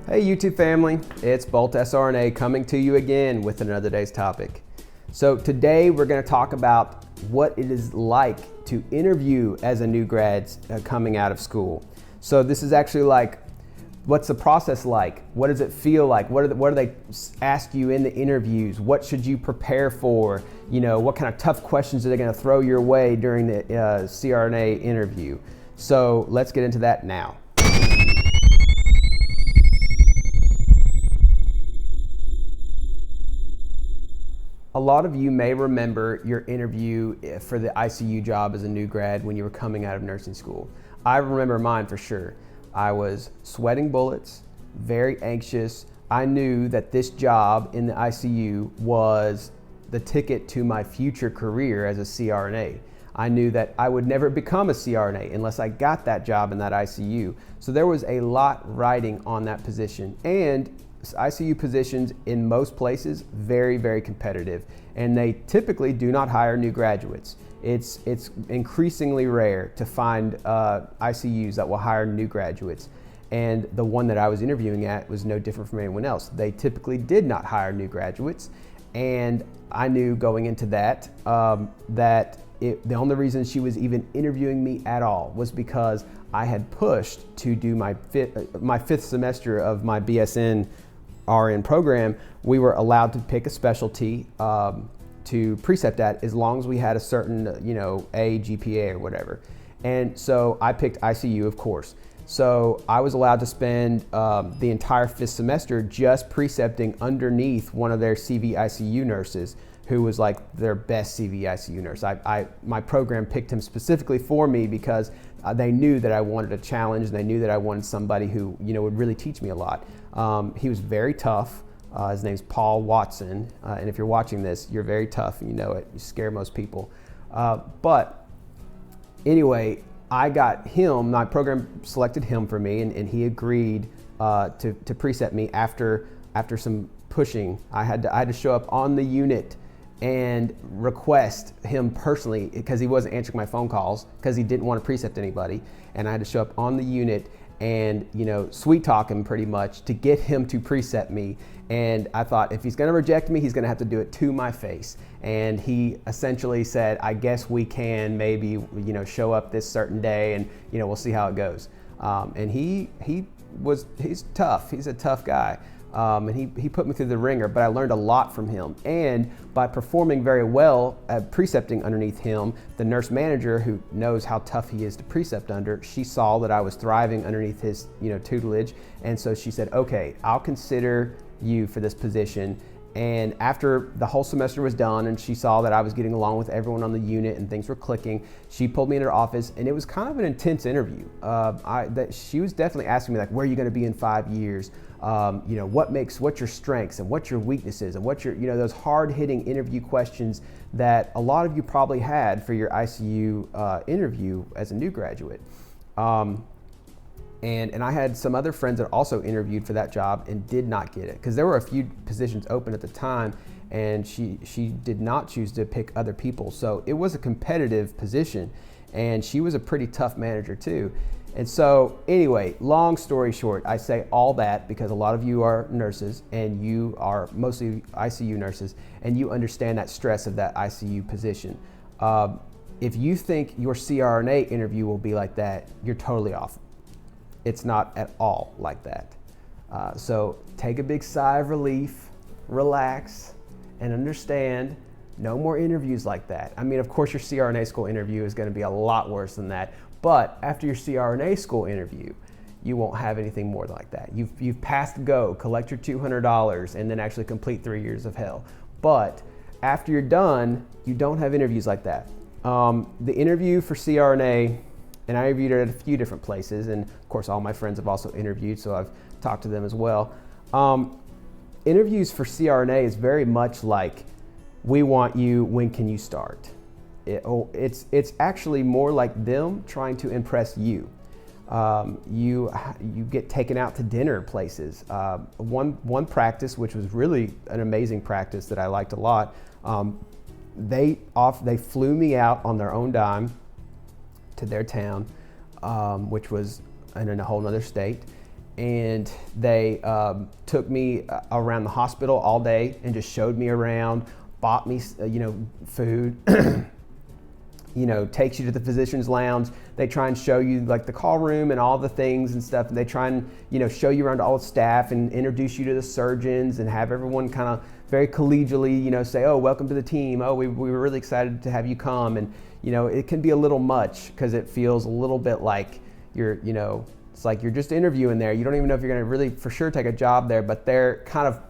Hey YouTube family, it's Bolt CRNA coming to you again with another day's topic. So today we're going to talk about what it is like to interview as a new grad coming out of school. So this is actually like, what's the process like? What does it feel like? What do they ask you in the interviews? What should you prepare for? You know, what kind of tough questions are they going to throw your way during the CRNA interview? So let's get into that now. A lot of you may remember your interview for the ICU job as a new grad when you were coming out of nursing school. I remember mine for sure. I was sweating bullets, very anxious. I knew that this job in the ICU was the ticket to my future career as a CRNA. I knew that I would never become a CRNA unless I got that job in that ICU. So there was a lot riding on that position, and ICU positions in most places very, very competitive, and they typically do not hire new graduates. It's increasingly rare to find ICUs that will hire new graduates, and the one that I was interviewing at was no different from anyone else. They typically did not hire new graduates, and I knew going into that the only reason she was even interviewing me at all was because I had pushed to do my fifth semester of my BSN RN program. We were allowed to pick a specialty to precept at as long as we had a certain, A GPA or whatever. And so I picked ICU, of course. So I was allowed to spend the entire fifth semester just precepting underneath one of their CV ICU nurses, who was like their best CV ICU nurse. My program picked him specifically for me because they knew that I wanted a challenge, and they knew that I wanted somebody who would really teach me a lot. He was very tough. His name's Paul Watson, and if you're watching this, you're very tough, and you know it. You scare most people. But anyway, I got him. My program selected him for me, and he agreed to precept me after some pushing. I had to show up on the unit and request him personally, because he wasn't answering my phone calls because he didn't want to precept anybody, and I had to show up on the unit and sweet talk him pretty much to get him to precept me. And I thought, if he's going to reject me, he's going to have to do it to my face. And he essentially said, I guess we can maybe show up this certain day, and we'll see how it goes. And he's tough. He's a tough guy. And he put me through the ringer, but I learned a lot from him. And by performing very well at precepting underneath him, the nurse manager, who knows how tough he is to precept under, she saw that I was thriving underneath his tutelage, and so she said, okay, I'll consider you for this position. And after the whole semester was done and she saw that I was getting along with everyone on the unit and things were clicking, she pulled me in her office, and it was kind of an intense interview. She was definitely asking me, like, where are you going to be in 5 years? What's your strengths and what's your weaknesses, and what's your, those hard-hitting interview questions that a lot of you probably had for your ICU interview as a new graduate. And I had some other friends that also interviewed for that job and did not get it, because there were a few positions open at the time, and she did not choose to pick other people. So it was a competitive position, and she was a pretty tough manager too. And so anyway, long story short, I say all that because a lot of you are nurses, and you are mostly ICU nurses, and you understand that stress of that ICU position. If you think your CRNA interview will be like that, you're totally off. It's not at all like that. So take a big sigh of relief, relax, and understand no more interviews like that. I mean, of course, your CRNA school interview is going to be a lot worse than that, but after your CRNA school interview, you won't have anything more like that. You've passed go, collect your $200, and then actually complete 3 years of hell. But after you're done, you don't have interviews like that. The interview for CRNA, and I interviewed at a few different places, and of course all my friends have also interviewed, so I've talked to them as well. Interviews for CRNA is very much like, we want you, when can you start? It's actually more like them trying to impress you. You get taken out to dinner places. One practice, which was really an amazing practice that I liked a lot, they flew me out on their own dime to their town, which was in a whole nother state, and they took me around the hospital all day and just showed me around, bought me, food. Takes you to the physician's lounge. They try and show you like the call room and all the things and stuff. And they try and, show you around all the staff and introduce you to the surgeons and have everyone kind of very collegially, say, oh, welcome to the team. Oh, we were really excited to have you come. And, it can be a little much because it feels a little bit like you're, it's like you're just interviewing there. You don't even know if you're going to really for sure take a job there, but they're kind of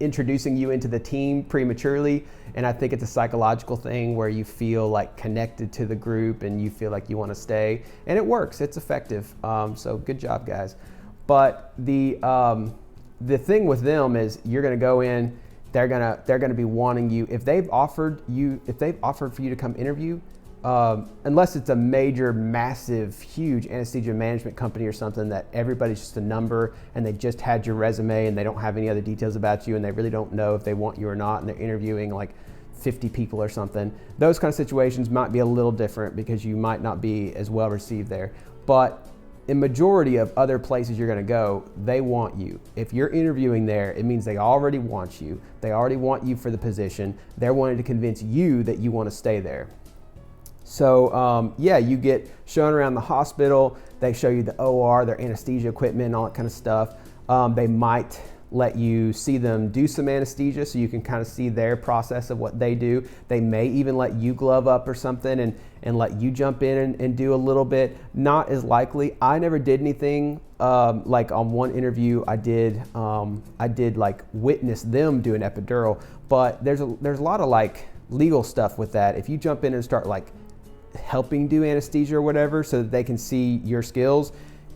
introducing you into the team prematurely. And I think it's a psychological thing where you feel like connected to the group and you feel like you want to stay, and it works. It's effective. So good job, guys. But the thing with them is you're going to go in. They're gonna be wanting you if they've offered for you to come interview. Unless it's a major, massive, huge anesthesia management company or something that everybody's just a number and they just had your resume and they don't have any other details about you and they really don't know if they want you or not and they're interviewing like 50 people or something. Those kind of situations might be a little different because you might not be as well received there. But in majority of other places you're gonna go, they want you. If you're interviewing there, it means they already want you. They already want you for the position. They're wanting to convince you that you want to stay there. So you get shown around the hospital. They show you the OR, their anesthesia equipment, and all that kind of stuff. They might let you see them do some anesthesia so you can kind of see their process of what they do. They may even let you glove up or something and let you jump in and do a little bit. Not as likely. I never did anything like on one interview I did like witness them do an epidural, but there's a lot of like legal stuff with that. If you jump in and start like helping do anesthesia or whatever so that they can see your skills.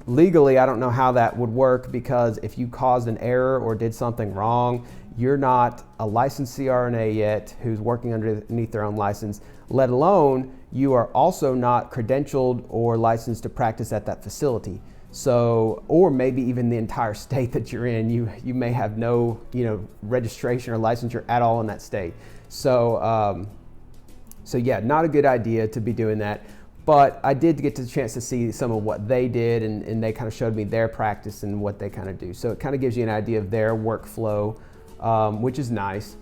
Legally, I don't know how that would work because if you caused an error or did something wrong, you're not a licensed CRNA yet who's working underneath their own license, let alone you are also not credentialed or licensed to practice at that facility. So, or maybe even the entire state that you're in, you may have no, registration or licensure at all in that state. So yeah, not a good idea to be doing that. But I did get the chance to see some of what they did, and they kind of showed me their practice and what they kind of do. So it kind of gives you an idea of their workflow, which is nice.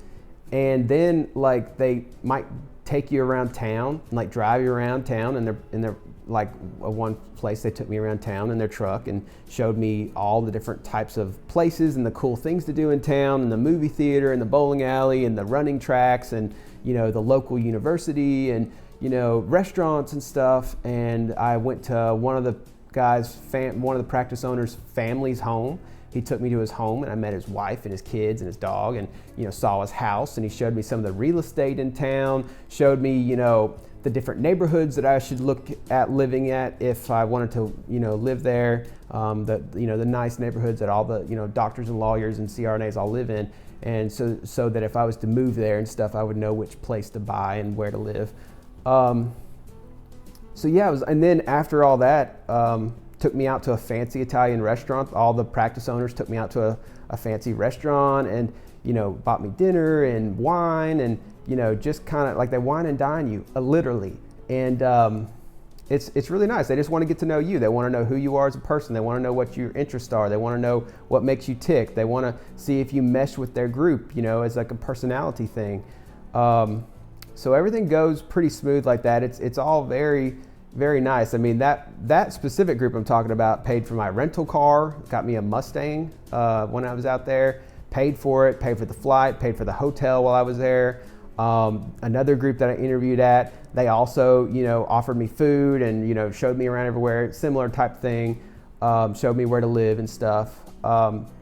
And then like they might take you around town, like drive you around town, and they're like one place they took me around town in their truck and showed me all the different types of places and the cool things to do in town, and the movie theater and the bowling alley and the running tracks and the local university and restaurants and stuff. And I went to one of the practice owners' family's home. He took me to his home and I met his wife and his kids and his dog and saw his house, and he showed me some of the real estate in town, showed me the different neighborhoods that I should look at living at if I wanted to live there, the nice neighborhoods that all the doctors and lawyers and CRNAs all live in, and so that if I was to move there and stuff, I would know which place to buy and where to live. And then after all that, took me out to a fancy Italian restaurant. All the practice owners took me out to a fancy restaurant and bought me dinner and wine and just kind of like they wine and dine you literally. And it's really nice. They just want to get to know you. They want to know who you are as a person. They want to know what your interests are. They want to know what makes you tick. They want to see if you mesh with their group, as like a personality thing. So everything goes pretty smooth like that. It's all very, very nice. I mean, that specific group I'm talking about paid for my rental car, got me a Mustang when I was out there, paid for it, paid for the flight, paid for the hotel while I was there. Another group that I interviewed at, they also, offered me food and, showed me around everywhere, similar type thing, showed me where to live and stuff.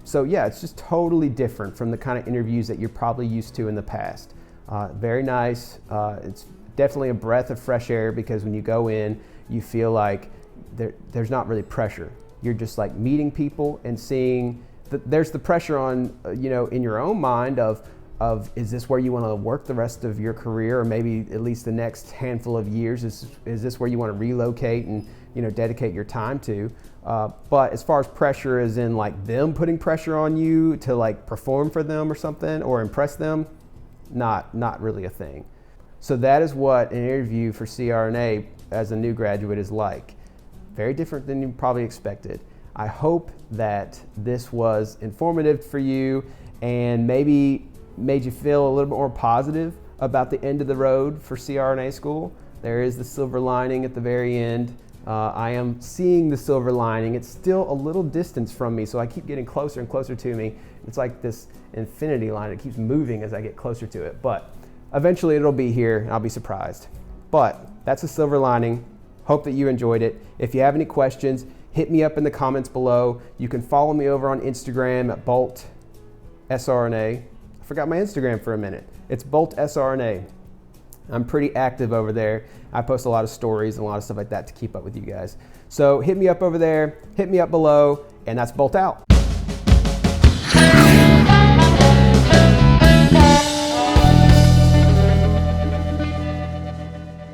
So yeah, it's just totally different from the kind of interviews that you're probably used to in the past. Very nice. It's definitely a breath of fresh air because when you go in, you feel like there's not really pressure. You're just like meeting people and seeing there's the pressure on, in your own mind of is this where you want to work the rest of your career, or maybe at least the next handful of years? Is this where you want to relocate and dedicate your time to? But as far as pressure as in like them putting pressure on you to like perform for them or something or impress them, not really a thing. So that is what an interview for CRNA as a new graduate is like. Very different than you probably expected. I hope that this was informative for you and maybe made you feel a little bit more positive about the end of the road for CRNA school. There is the silver lining at the very end. I am seeing the silver lining. It's still a little distance from me, so I keep getting closer and closer to me. It's like this infinity line. It keeps moving as I get closer to it, but eventually it'll be here and I'll be surprised. But that's a silver lining. Hope that you enjoyed it. If you have any questions, hit me up in the comments below. You can follow me over on Instagram at BoltSRNA. I forgot my Instagram for a minute. It's BoltSRNA. I'm pretty active over there. I post a lot of stories and a lot of stuff like that to keep up with you guys. So hit me up over there, hit me up below, and that's Bolt out.